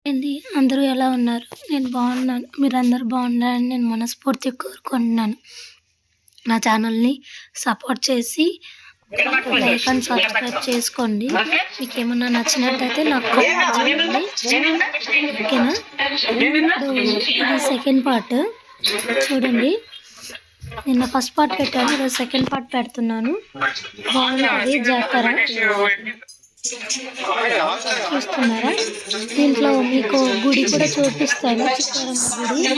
ఏంది అందరూ ఎలా ఉన్నారు? నేను బాగున్నాను. మీరందరూ బాగున్నారని నేను మనస్ఫూర్తిగా కోరుకుంటున్నాను. నా ఛానల్‌ని సపోర్ట్ చేసి లైక్ అండ్ సబ్స్క్రైబ్ చేసుకోండి. మీకేమన్నా నచ్చినట్టయితే నాకు కామెంట్ చేయండి. ఓకేనా? ఇప్పుడు ఇది సెకండ్ పార్ట్ చూడండి. నిన్న ఫస్ట్ పార్ట్ పెట్టాను, ఈరోజు సెకండ్ పార్ట్ పెడుతున్నాను. బాగుంటుంది జాతర. చూస్తున్నారా? దీంట్లో మీకు గుడి కూడా చూపిస్తాను, చిత్తారమ్మ గుడి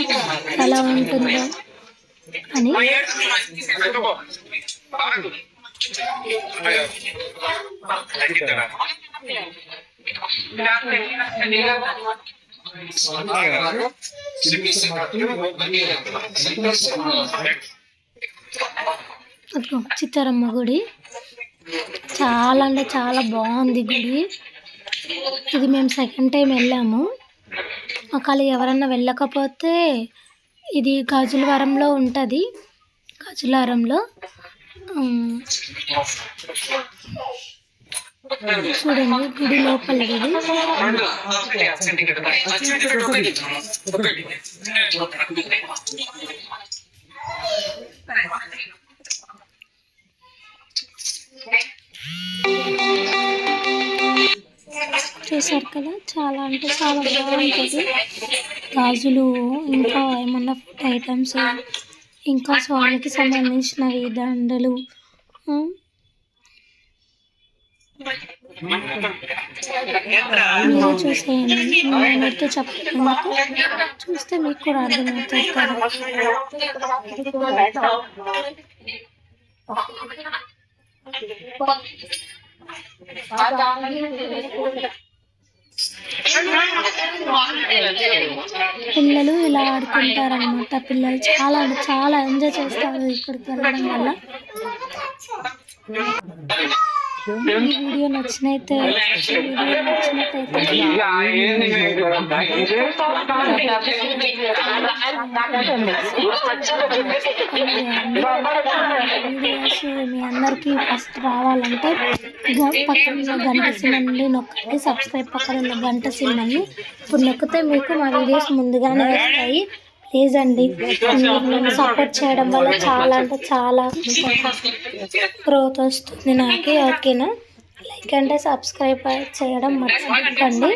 ఎలా ఉంటుందో అని. చిత్తారమ్మ గుడి చాలా అంటే చాలా బాగుంది గుడి. ఇది మేము సెకండ్ టైం వెళ్ళాము. ఒకవేళ ఎవరన్నా వెళ్ళకపోతే ఇది గాజులవారంలో ఉంటుంది. గాజులవారంలో చూడండి గుడి లోపల ఇది. చూసారు కదా, చాలా అంటే చాలా బాగుంటుంది. గాజులు, ఇంకా ఏమన్నా ఫుడ్ ఐటమ్స్, ఇంకా స్వామికి సంబంధించినవి దండలు. మీరు చూసేయండి, నేనైతే చెప్పలేదు, చూస్తే మీకు కూడా అర్థమవుతుంది కదా. పిల్లలు ఇలా ఆడుకుంటారనమాట. పిల్లలు చాలా అంటే చాలా ఎంజాయ్ చేస్తారు ఇక్కడికి వెళ్ళడం వల్ల. ఈ వీడియో నచ్చినైతే మీ అందరికీ ఫస్ట్ రావాలంటే పక్కన గంట సింబల్ని నొక్కండి. సబ్స్క్రైబ్ పక్కన ఉన్న గంట సింబల్ని ఇప్పుడు నొక్కితే మీకు మా వీడియోస్ ముందుగానే వస్తాయి. ప్లీజ్ అండి, నన్ను సపోర్ట్ చేయడం వల్ల చాలా అంటే చాలా గ్రోత్ వస్తుంది నాకే. ఓకేనా? లైక్ అంటే సబ్స్క్రైబ్ చేయడం మర్చిపోకండి.